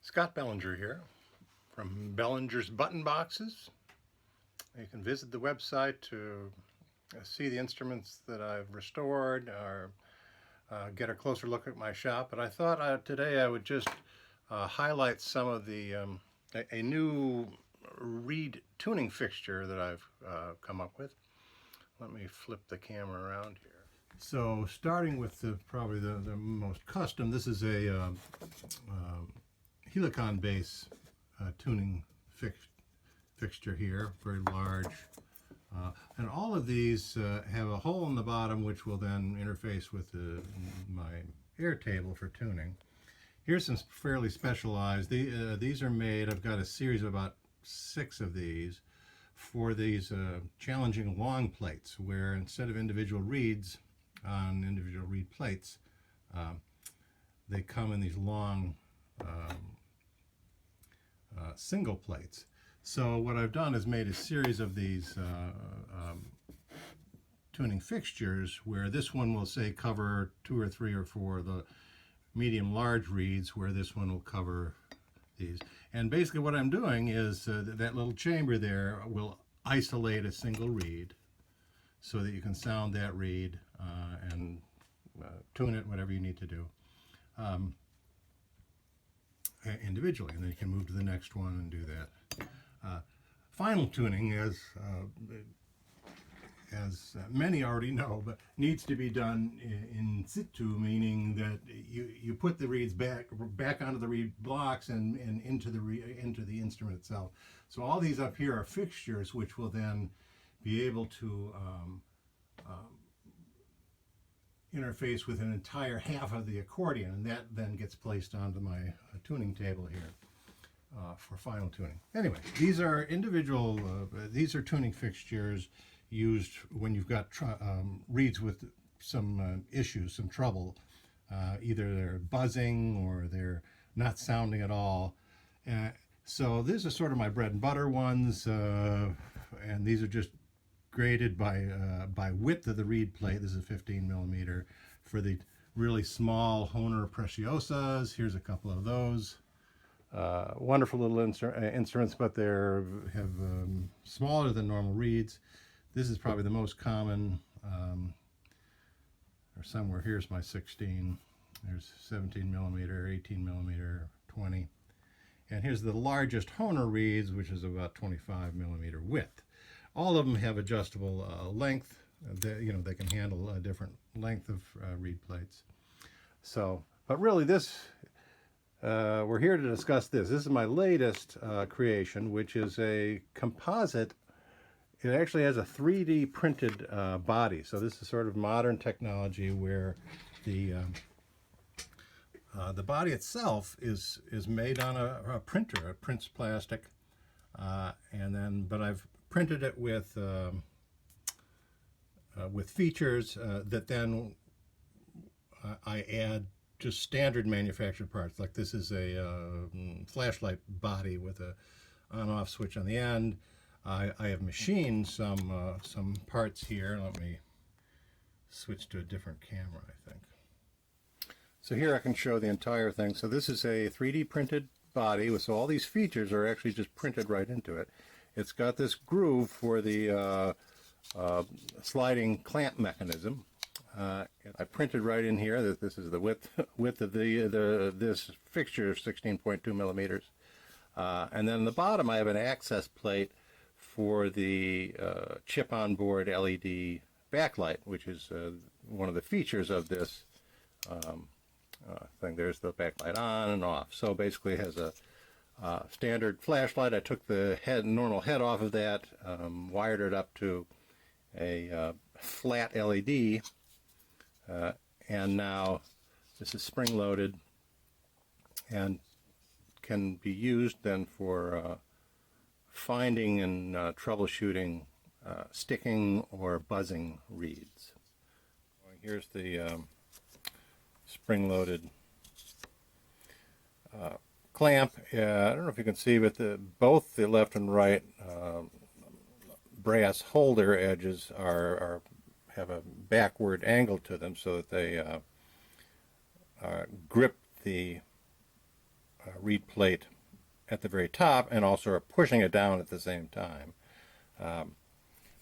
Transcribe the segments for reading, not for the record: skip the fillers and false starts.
Scott Bellinger here from Bellinger's Button Boxes. You can visit the website to see the instruments that I've restored or get a closer look at my shop. But I thought today I would just highlight some of the a new reed tuning fixture that I've come up with. Let me flip the camera around here. So starting with probably the most custom, this is a Helicon base tuning fixture here, very large. And all of these have a hole in the bottom which will then interface with my air table for tuning. Here's some fairly specialized. These are made, I've got a series of about 6 of these for these challenging long plates, where instead of individual reeds on individual reed plates, they come in these long single plates. So what I've done is made a series of these tuning fixtures where this one will say cover 2 or 3 or 4 of the medium large reeds, where this one will cover these. And basically what I'm doing is that little chamber there will isolate a single reed so that you can sound that reed and tune it, whatever you need to do, individually, and then you can move to the next one and do that. Final tuning, as many already know, but needs to be done in situ, meaning that you put the reeds back onto the reed blocks and into the instrument itself. So all these up here are fixtures which will then be able to interface with an entire half of the accordion, and that then gets placed onto my tuning table here for final tuning. Anyway, these are individual, these are tuning fixtures used when you've got reeds with some issues, some trouble. Either they're buzzing or they're not sounding at all. So these are sort of my bread and butter ones, and these are just graded by width of the reed plate. This is 15 millimeter. For the really small Hohner Preciosas, here's a couple of those. Wonderful little instruments, but they have smaller than normal reeds. This is probably the most common, or somewhere, here's my 16. There's 17 millimeter, 18 millimeter, 20. And here's the largest Hohner reeds, which is about 25 millimeter width. All of them have adjustable length. They can handle a different length of reed plates. So, but really we're here to discuss this. This is my latest creation, which is a composite. It actually has a 3D printed body. So this is sort of modern technology where the body itself is made on a printer. It prints plastic, but I've printed it with features that then I add just standard manufactured parts. Like this is a flashlight body with a on-off switch on the end. I have machined some parts here. Let me switch to a different camera, I think. So here I can show the entire thing. So this is a 3D printed body, so all these features are actually just printed right into it. It's got this groove for the sliding clamp mechanism. I printed right in here that this is the width of this fixture, 16.2 millimeters. And then on the bottom I have an access plate for the chip on board LED backlight, which is one of the features of this thing. There's the backlight on and off. So basically it has a standard flashlight. I took the normal head off of that, wired it up to a flat LED, and now this is spring loaded and can be used then for finding and troubleshooting sticking or buzzing reeds. Here's the spring-loaded clamp. I don't know if you can see, but both the left and right brass holder edges have a backward angle to them, so that they grip the reed plate at the very top and also are pushing it down at the same time.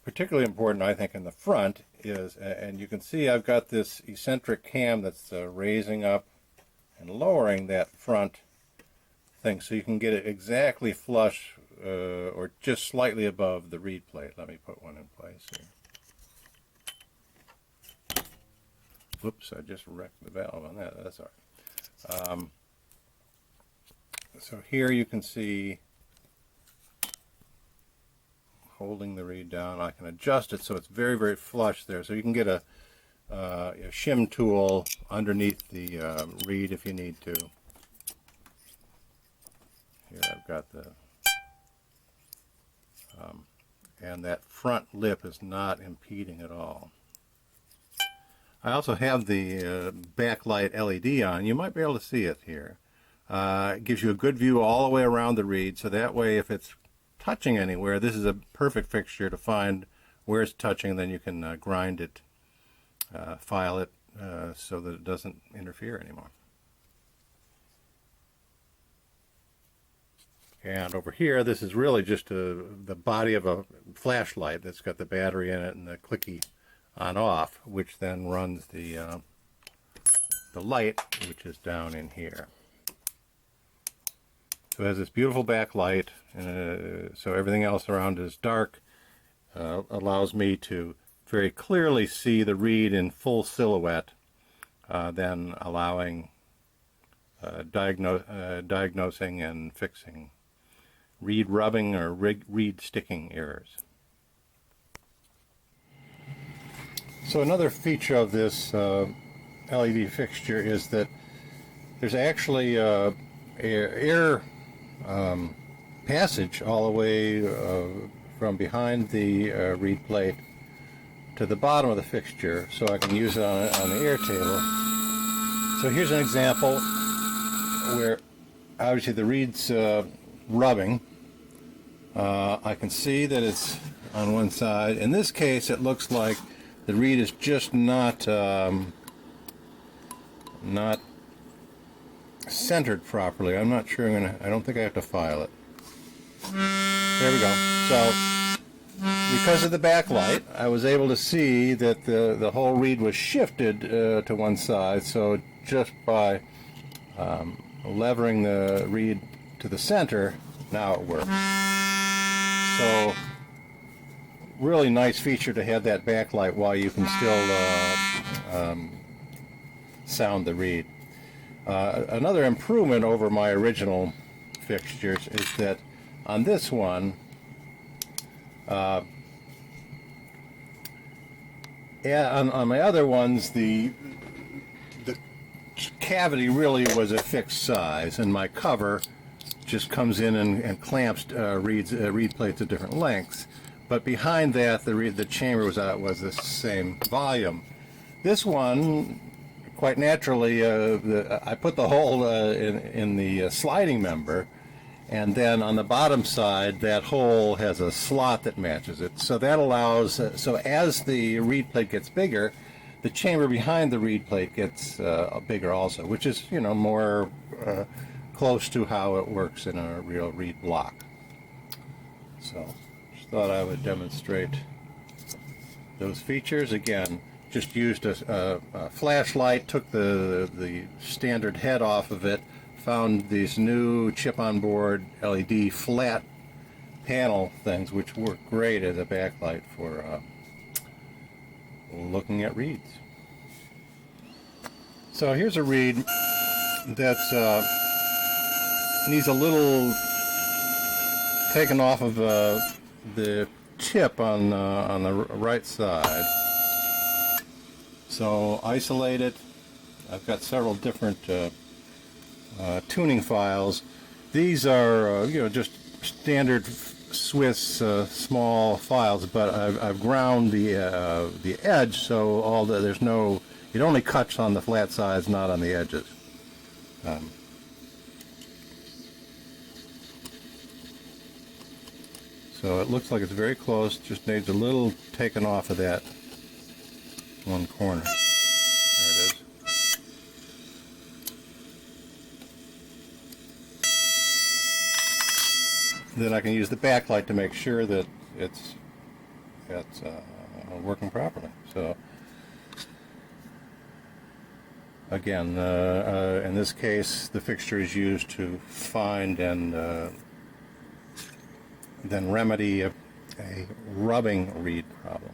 Particularly important, I think, in the front is, and you can see I've got this eccentric cam that's raising up and lowering that front thing so you can get it exactly flush or just slightly above the reed plate. Let me put one in place here. Whoops, I just wrecked the valve on that. That's all right. So here you can see, holding the reed down, I can adjust it so it's very, very flush there. So you can get a shim tool underneath the reed if you need to. Here I've got the, and that front lip is not impeding at all. I also have the backlight LED on. You might be able to see it here. It gives you a good view all the way around the reed, so that way if it's touching anywhere, this is a perfect fixture to find where it's touching, then you can grind it, file it, so that it doesn't interfere anymore. And over here, this is really just the body of a flashlight that's got the battery in it and the clicky on-off, which then runs the light, which is down in here. So it has this beautiful backlight, so everything else around is dark, allows me to very clearly see the reed in full silhouette, then allowing diagnosing and fixing reed rubbing or reed sticking errors. So another feature of this LED fixture is that there's actually air passage all the way from behind the reed plate to the bottom of the fixture, so I can use it on the air table. So here's an example where obviously the reed's rubbing. I can see that it's on one side. In this case, it looks like the reed is just not centered properly. I'm not sure I don't think I have to file it. There we go. So because of the backlight, I was able to see that the whole reed was shifted to one side, so just by levering the reed to the center, now it works. So really nice feature to have that backlight while you can still sound the reed. Another improvement over my original fixtures is that on this one, on my other ones, the cavity really was a fixed size, and my cover just comes in and clamps reed plates at different lengths. But behind that, the chamber was the same volume. This one, quite naturally, I put the hole in the sliding member, and then on the bottom side, that hole has a slot that matches it. So that allows, so as the reed plate gets bigger, the chamber behind the reed plate gets bigger also, which is, more close to how it works in a real reed block. So just thought I would demonstrate those features. Again, just used a flashlight, took the standard head off of it, found these new chip-on-board LED flat panel things, which work great as a backlight for looking at reeds. So here's a reed that's needs a little taken off of the tip on the right side. So isolate it. I've got several different tuning files. These are just standard Swiss small files, but I've ground the edge so there's no, it only cuts on the flat sides, not on the edges. So it looks like it's very close, just needs a little taken off of that one corner. There it is. then I can use the backlight to make sure that it's working properly. So again, in this case, the fixture is used to find and then remedy a rubbing read problem.